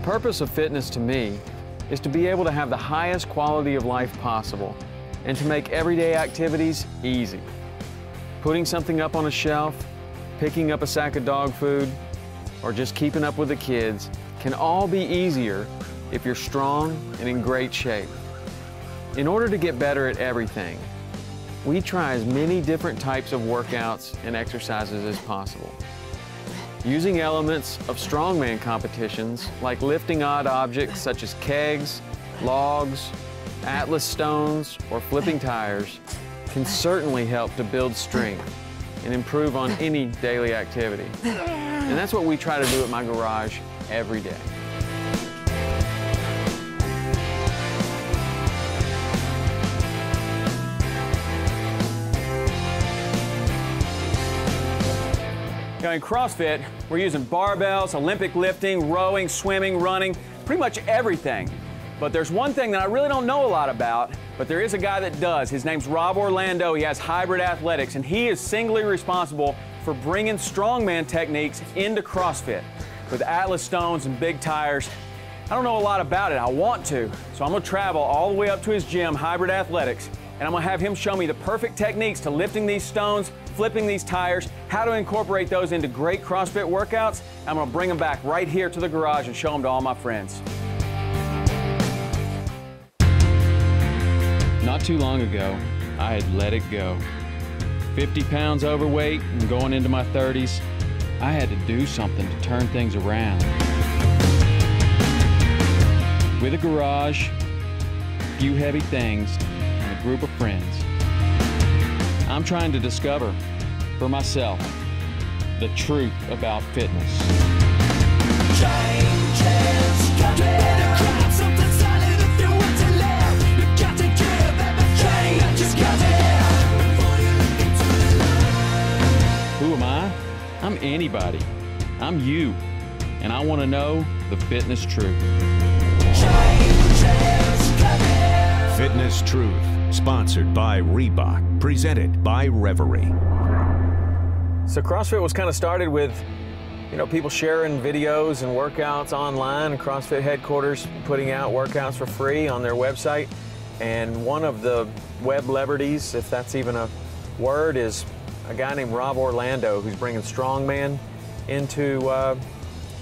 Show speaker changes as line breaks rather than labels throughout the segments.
purpose of fitness to me is to be able to have the highest quality of life possible and to make everyday activities easy. Putting something up on a shelf, picking up a sack of dog food, or just keeping up with the kids can all be easier if you're strong and in great shape. In order to get better at everything, we try as many different types of workouts and exercises as possible. Using elements of strongman competitions like lifting odd objects such as kegs, logs, Atlas stones, or flipping tires can certainly help to build strength and improve on any daily activity. And that's what we try to do at my garage every day.
Now in CrossFit, we're using barbells, Olympic lifting, rowing, swimming, running, pretty much everything. But there's one thing that I really don't know a lot about, but there is a guy that does. His name's Rob Orlando. He has Hybrid Athletics, and he is singly responsible for bringing strongman techniques into CrossFit with Atlas stones and big tires. I don't know a lot about it. I want to, so I'm gonna travel all the way up to his gym, Hybrid Athletics, and I'm gonna have him show me the perfect techniques to lifting these stones, flipping these tires, how to incorporate those into great CrossFit workouts. I'm gonna bring them back right here to the garage and show them to all my friends.
Not too long ago, I had let it go. 50 pounds overweight and going into my 30s, I had to do something to turn things around. With a garage, a few heavy things, and a group of friends, I'm trying to discover for myself the truth about fitness. Who am I? I'm anybody. I'm you, and I want to know the fitness truth.
Fitness Truth, sponsored by Reebok, presented by Reverie.
So CrossFit was kind of started with, people sharing videos and workouts online, and CrossFit headquarters putting out workouts for free on their website. And one of the web celebrities, if that's even a word, is a guy named Rob Orlando, who's bringing strongman into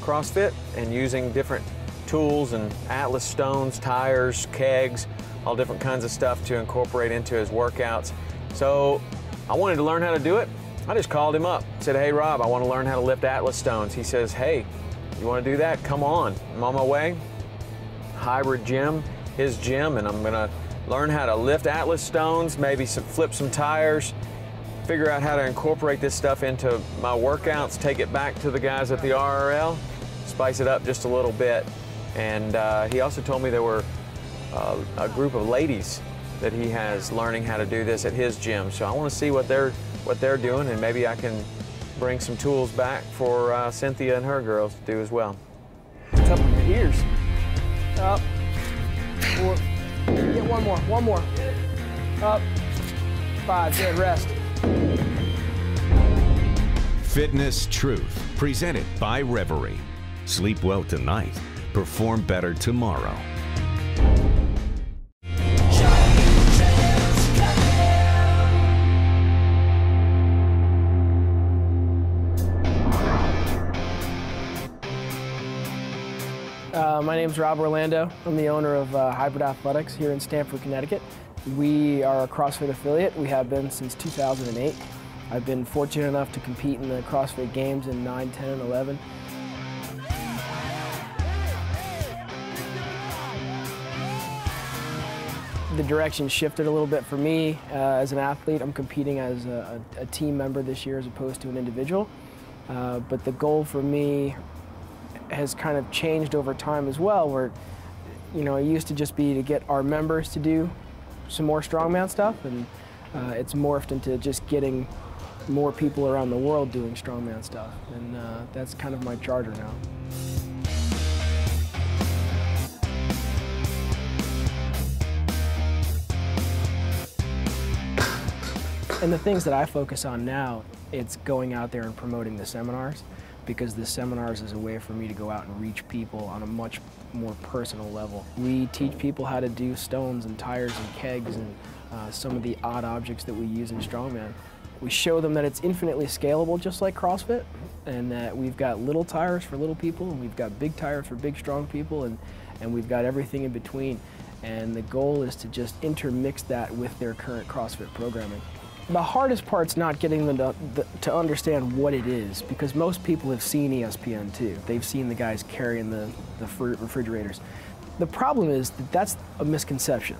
CrossFit and using different tools and Atlas stones, tires, kegs, all different kinds of stuff to incorporate into his workouts. So I wanted to learn how to do it. I just called him up, said, hey Rob, I want to learn how to lift Atlas stones. He says, hey, you want to do that? Come on. I'm on my way. Hybrid gym, his gym, and I'm gonna learn how to lift Atlas stones, maybe flip some tires, figure out how to incorporate this stuff into my workouts, take it back to the guys at the RRL, spice it up just a little bit. And he also told me there were a group of ladies that he has learning how to do this at his gym. So I want to see what they're doing, and maybe I can bring some tools back for Cynthia and her girls to do as well.
It's up in your ears. Up. 4. Get one more. Up. 5. Good. Rest.
Fitness Truth, presented by Reverie. Sleep well tonight, perform better tomorrow.
My name's Rob Orlando. I'm the owner of Hybrid Athletics here in Stamford, Connecticut. We are a CrossFit affiliate. We have been since 2008. I've been fortunate enough to compete in the CrossFit Games in 9, 10, and 11. The direction shifted a little bit for me as an athlete. I'm competing as a team member this year as opposed to an individual. But the goal for me has kind of changed over time as well, where it used to just be to get our members to do some more strongman stuff, and it's morphed into just getting more people around the world doing strongman stuff, and that's kind of my charter now. And the things that I focus on now, it's going out there and promoting the seminars. because the seminars is a way for me to go out and reach people on a much more personal level. We teach people how to do stones and tires and kegs and some of the odd objects that we use in Strongman. We show them that it's infinitely scalable, just like CrossFit, and that we've got little tires for little people, and we've got big tires for big, strong people, and we've got everything in between. And the goal is to just intermix that with their current CrossFit programming. The hardest part's not getting them to understand what it is, because most people have seen ESPN2. They've seen the guys carrying the refrigerators. The problem is that that's a misconception.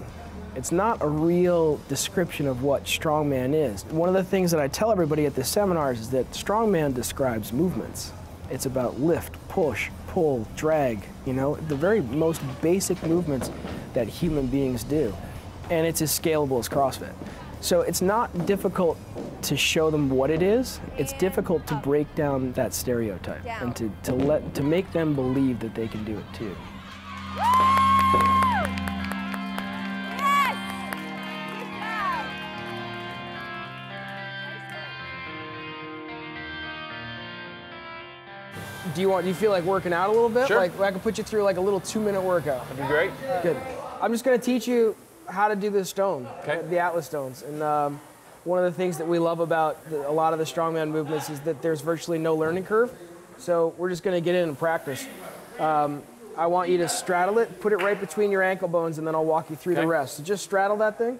It's not a real description of what Strongman is. One of the things that I tell everybody at the seminars is that Strongman describes movements. It's about lift, push, pull, drag, you know, the very most basic movements that human beings do. And it's as scalable as CrossFit. So it's not difficult to show them what it is. It's difficult to break down that stereotype and to make them believe that they can do it too. Do you feel like working out a little bit?
Sure.
Like I could put you through like a little 2-minute workout.
That'd be great.
Good. I'm just going to teach you how to do this stone,
Okay.
the Atlas stones. And one of the things that we love about a lot of the Strongman movements is that there's virtually no learning curve. So we're just going to get in and practice. I want you to straddle it, put it right between your ankle bones, and then I'll walk you through the rest. So just straddle that thing.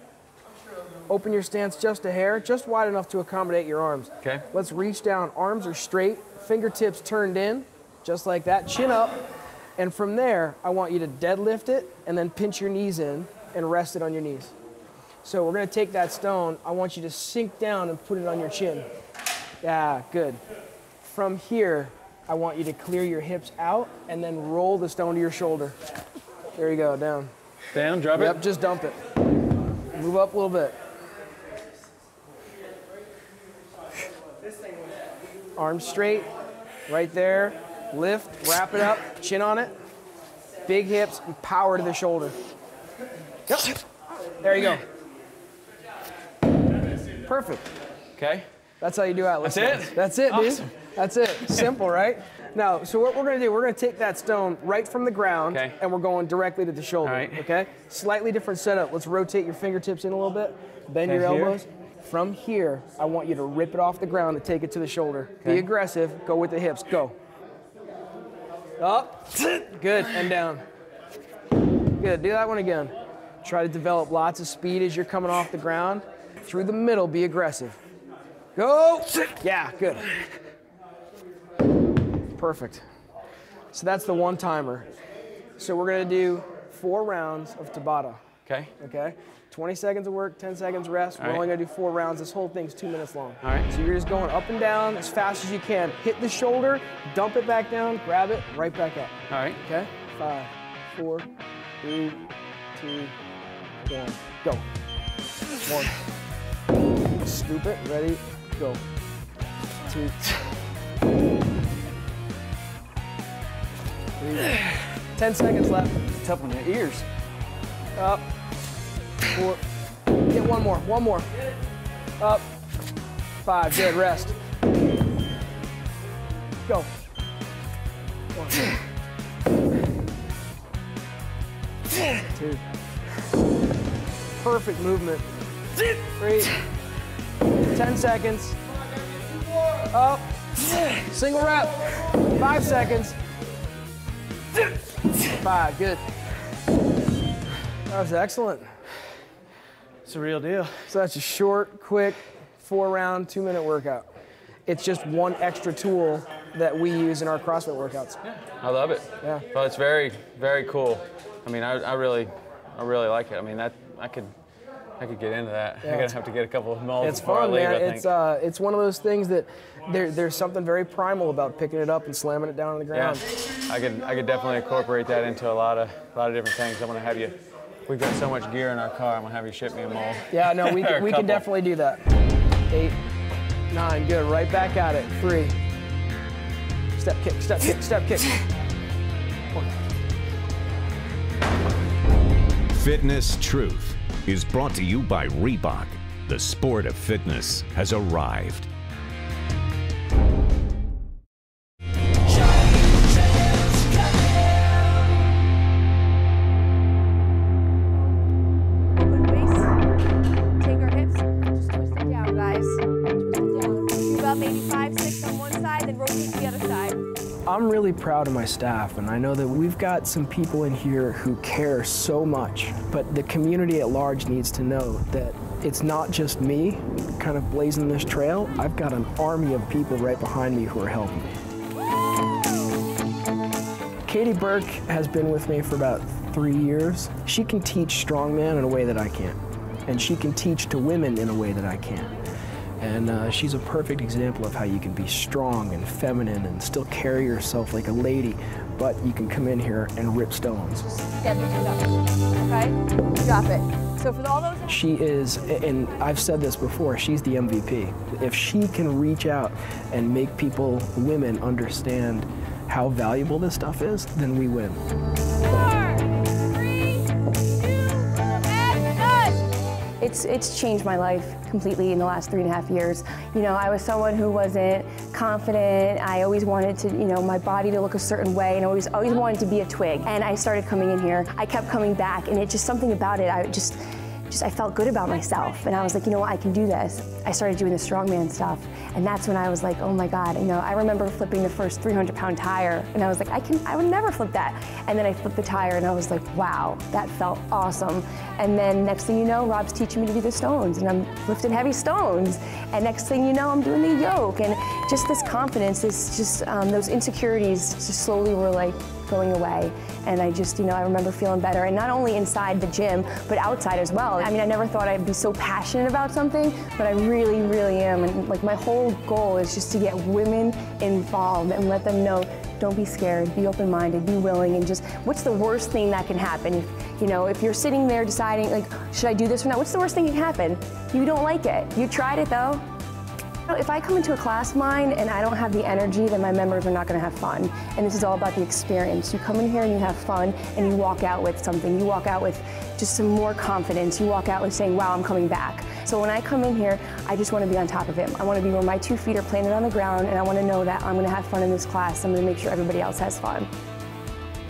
Open your stance just a hair, just wide enough to accommodate your arms.
Okay.
Let's reach down. Arms are straight, fingertips turned in, just like that. Chin up. And from there, I want you to deadlift it and then pinch your knees in and rest it on your knees. So we're going to take that stone. I want you to sink down and put it on your chin. Yeah, good. From here, I want you to clear your hips out and then roll the stone to your shoulder. There you go, down.
Down, drop it?
Yep, just dump it. Move up a little bit. Arms straight, right there. Lift, wrap it up, chin on it. Big hips, and power to the shoulder. Yep. There you go. Perfect.
Okay.
That's how you do Atlas.
That's it?
That's it,
Awesome.
dude. That's it. Simple, right? Now, so what we're going to do, we're going to take that stone right from the ground,
Okay.
and we're going directly to the shoulder.
All right.
Okay? Slightly different setup. Let's rotate your fingertips in a little bit. Bend your
Here.
elbows. From here, I want you to rip it off the ground and take it to the shoulder.
Okay.
Be aggressive. Go with the hips. Go. Up. Good. And down. Good. Do that one again. Try to develop lots of speed as you're coming off the ground. Through the middle, be aggressive. Go. Yeah, good. Perfect. So that's the one timer. So we're going to do 4 rounds of Tabata.
Okay.
Okay? 20 seconds of work, 10 seconds rest. We're only going to do 4 rounds. This whole thing's 2 minutes long.
All right.
So you're just going up and down as fast as you can. Hit the shoulder, dump it back down, grab it, right back up.
All right.
Okay? 5, 4, 3, 2, 1. Go. 1. Scoop it. Ready? Go. 2. 3. 10 seconds left.
It's tough on the ears.
Up. 4. Get one more. One more. Up. 5. Good. Rest. Go. 1. 2. Perfect movement. 3. 10 seconds. Up. Single rep. 5 seconds. 5. Good. That was excellent.
It's a real deal.
So that's a short, quick, 4-round, 2-minute workout. It's just one extra tool that we use in our CrossFit workouts.
Yeah, I love it.
Yeah.
Well, it's very, very cool. I mean, I really like it. I mean, I could get into that.
Yeah.
I'm gonna have to get a couple of molds
It's
before
fun,
I leave,
man.
I think.
It's one of those things that there's something very primal about picking it up and slamming it down on the ground.
Yeah, I could definitely incorporate that into a lot of different things. I'm gonna have you. We've got so much gear in our car. I'm gonna have you ship me a mold.
Yeah, no, we
Or a
can
couple.
definitely do that. 8, 9, good. Right back at it. 3. Step kick, step kick, step kick. 1.
Fitness Truth is brought to you by Reebok. The sport of fitness has arrived.
really proud of my staff, and I know that we've got some people in here who care so much, but the community at large needs to know that it's not just me kind of blazing this trail. I've got an army of people right behind me who are helping me. Katie Burke has been with me for about 3 years. She can teach strongman in a way that I can't, and she can teach to women in a way that I can't. And she's a perfect example of how you can be strong and feminine and still carry yourself like a lady, but you can come in here and rip stones.
Get the up, okay? Drop it. So for all those...
She is, and I've said this before, she's the MVP. If she can reach out and make people, women, understand how valuable this stuff is, then we win.
4, 3, 2, and done! It's changed my life completely in the last 3.5 years. You know, I was someone who wasn't confident. I always wanted to, you know, my body to look a certain way, and always wanted to be a twig. And I started coming in here. I kept coming back, and it just something about it. I felt good about myself, and I was like, you know what, I can do this. I started doing the strongman stuff, and that's when I was like, oh my God, you know, I remember flipping the first 300-pound tire, and I was like, I would never flip that. And then I flipped the tire, and I was like, wow, that felt awesome. And then next thing you know, Rob's teaching me to do the stones, and I'm lifting heavy stones. And next thing you know, I'm doing the yoke, and just this confidence, this just those insecurities just slowly were like going away. And I just, you know, I remember feeling better, and not only inside the gym, but outside as well. I mean, I never thought I'd be so passionate about something, but I really, really am. And like my whole goal is just to get women involved and let them know, don't be scared, be open-minded, be willing, and just, what's the worst thing that can happen? You know, if you're sitting there deciding, like, should I do this or not, what's the worst thing that can happen? You don't like it. You tried it though. If I come into a class of mine and I don't have the energy, then my members are not going to have fun. And this is all about the experience. You come in here and you have fun, and you walk out with something. You walk out with just some more confidence. You walk out with saying, wow, I'm coming back. So when I come in here, I just want to be on top of it. I want to be where my 2 feet are planted on the ground, and I want to know that I'm going to have fun in this class. I'm going to make sure everybody else has fun.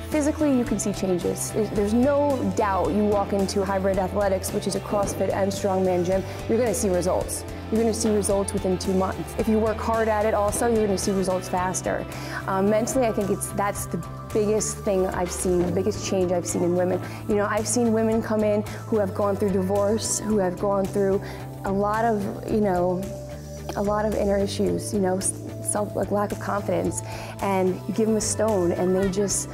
Physically, you can see changes. There's no doubt you walk into hybrid athletics, which is a CrossFit and strongman gym, you're going to see results. You're going to see results within 2 months. If you work hard at it also, you're going to see results faster. Mentally, I think that's the biggest thing I've seen, the biggest change I've seen in women. You know, I've seen women come in who have gone through divorce, who have gone through a lot of, you know, a lot of inner issues, you know, like lack of confidence, and you give them a stone and they just,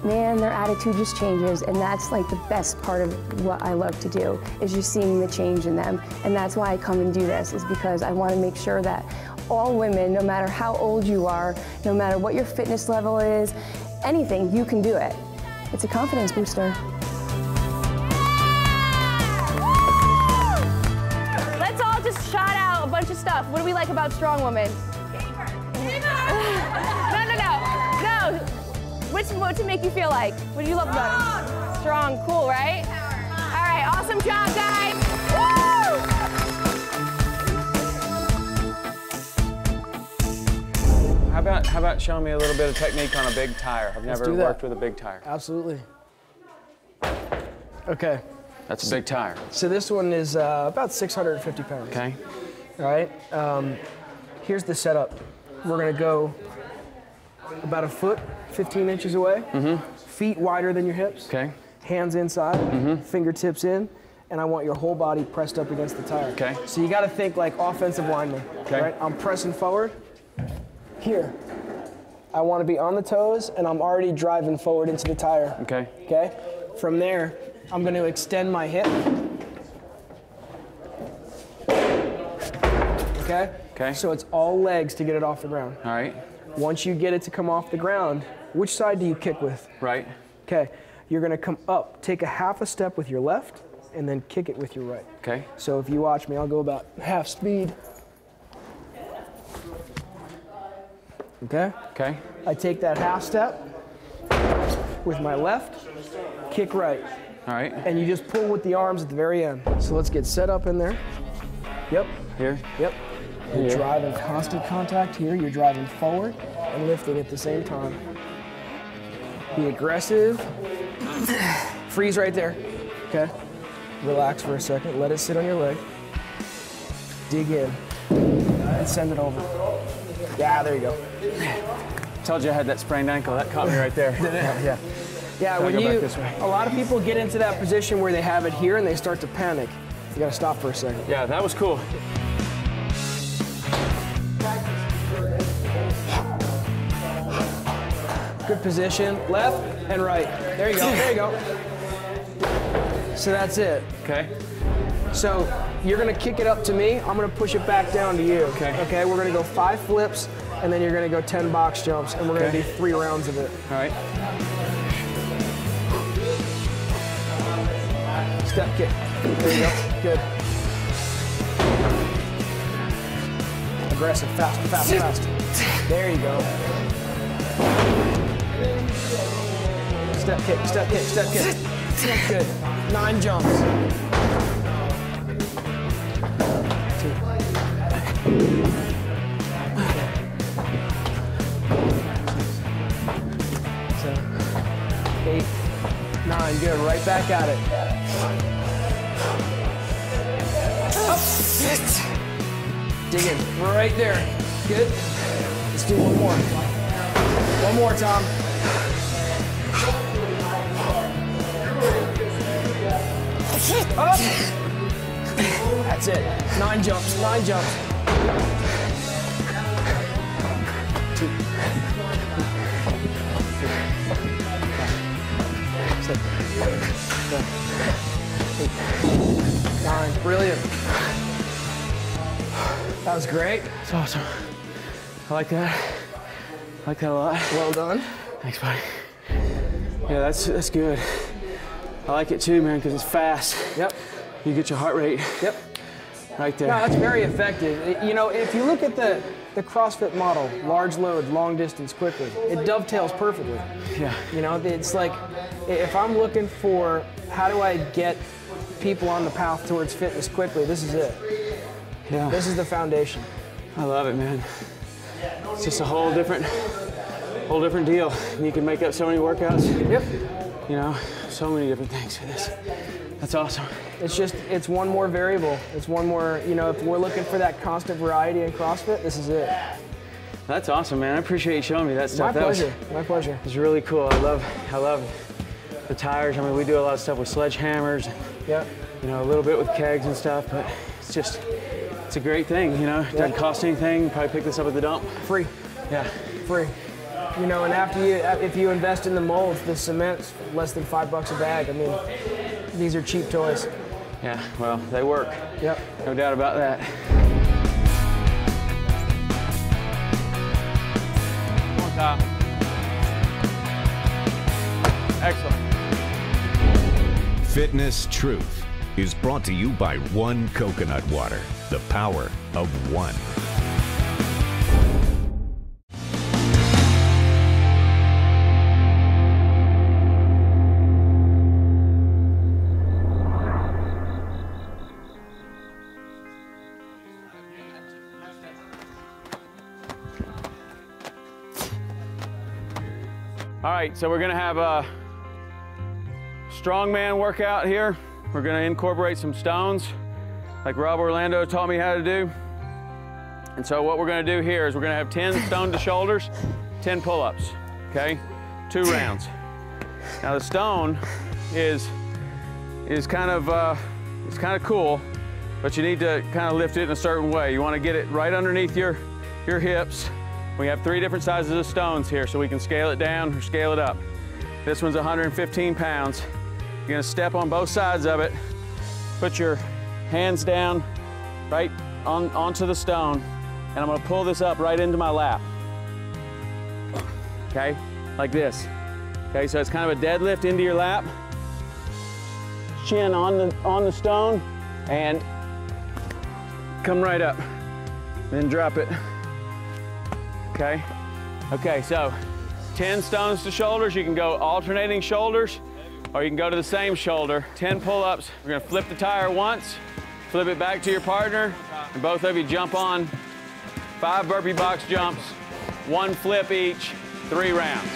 man, their attitude just changes, and that's like the best part of what I love to do, is just seeing the change in them. And that's why I come and do this, is because I want to make sure that all women, no matter how old you are, no matter what your fitness level is, anything, you can do it. It's a confidence booster. Let's all just shout out a bunch of stuff. What do we like about strong women? No. What's it make you feel like? What do you love about it? Strong, cool, right? All right, awesome job, guys. Woo!
How about showing me a little bit of technique on a big tire? I've never worked with a big tire.
Absolutely. Okay.
That's a big tire.
So this one is about 650 pounds.
Okay.
All right. Here's the setup. We're gonna go about a foot, 15 inches away. Feet wider than your hips.
Okay.
Hands inside, fingertips in, and I want your whole body pressed up against the tire.
Okay.
So you gotta think like offensive lineman.
Okay.
Right? I'm pressing forward. Here. I wanna be on the toes, and I'm already driving forward into the tire.
Okay.
Okay? From there, I'm gonna extend my hip. Okay?
Okay.
So it's all legs to get it off the ground.
All right.
Once you get it to come off the ground, which side do you kick with?
Right.
Okay, you're gonna come up, take a half a step with your left, and then kick it with your right.
Okay.
So if you watch me, I'll go about half speed. Okay?
Okay.
I take that half step with my left, kick right.
All right.
And you just pull with the arms at the very end. So let's get set up in there. Yep.
Here.
Yep. You're driving constant contact here. You're driving forward and lifting at the same time. Be aggressive. Freeze right there. Okay. Relax for a second. Let it sit on your leg. Dig in. And send it over. Yeah, there you go.
Told you I had that sprained ankle. That caught me right there. Did it?
Yeah. Yeah, when a lot of people get into that position where they have it here and they start to panic. You gotta stop for a second.
Yeah, that was cool.
Good position, left and right. There you go, there you go. So that's it.
Okay.
So you're gonna kick it up to me, I'm gonna push it back down to you.
Okay.
Okay, we're gonna go 5 flips, and then you're gonna go 10 box jumps, and we're gonna do 3 rounds of it.
All right.
Step kick. There you go, good. Aggressive, fast, fast, fast. There you go. Step kick, step kick, step kick. Good. 9 jumps. 2. So, 8, 9, good. Right back at it. Up. Dig in. Right there. Good. Let's do one more. One more, Tom. Up. That's it. 9 jumps, 9 jumps. 2. 6. 7. 8. 9. Brilliant. That was great.
That's awesome. I like that. I like that a lot.
Well done.
Thanks, buddy. Yeah, that's good. I like it too, man, because it's fast.
Yep.
You get your heart rate.
Yep.
Right there.
No, that's very effective. You know, if you look at the CrossFit model, large load, long distance, quickly, it dovetails perfectly.
Yeah.
You know, it's like, if I'm looking for how do I get people on the path towards fitness quickly, this is it.
Yeah.
This is the foundation.
I love it, man. It's just a whole different deal. You can make up so many workouts.
Yep.
You know, so many different things for this. That's awesome.
It's one more variable. It's one more, you know, if we're looking for that constant variety in CrossFit, this is it.
That's awesome, man. I appreciate you showing me that stuff.
My pleasure, my pleasure.
It's really cool. I love the tires. I mean, we do a lot of stuff with sledgehammers.
Yep.
You know, a little bit with kegs and stuff, but it's a great thing, you know. It doesn't cost anything. Probably pick this up at the dump.
Free.
Yeah.
Free. You know, and if you invest in the molds, the cement's less than $5 a bag. I mean, these are cheap toys.
Yeah, well, they work.
Yep.
No doubt about that. One time. Excellent.
Fitness Truth is brought to you by One Coconut Water, the power of one.
All right, so we're gonna have a strongman workout here. We're gonna incorporate some stones like Rob Orlando taught me how to do. And so what we're gonna do here is we're gonna have 10 stone to shoulders, 10 pull-ups, okay? 2 rounds. Now the stone is kind of cool, but you need to kind of lift it in a certain way. You wanna get it right underneath your hips. We have 3 different sizes of stones here, so we can scale it down or scale it up. This one's 115 pounds. You're gonna step on both sides of it, put your hands down right onto the stone, and I'm gonna pull this up right into my lap. Okay, like this. Okay, so it's kind of a deadlift into your lap. Chin on the stone, and come right up. Then drop it. Okay? Okay, so 10 stones to shoulders. You can go alternating shoulders, or you can go to the same shoulder. 10 pull-ups. We're gonna flip the tire once, flip it back to your partner, and both of you jump on 5 burpee box jumps, 1 flip each, 3 rounds.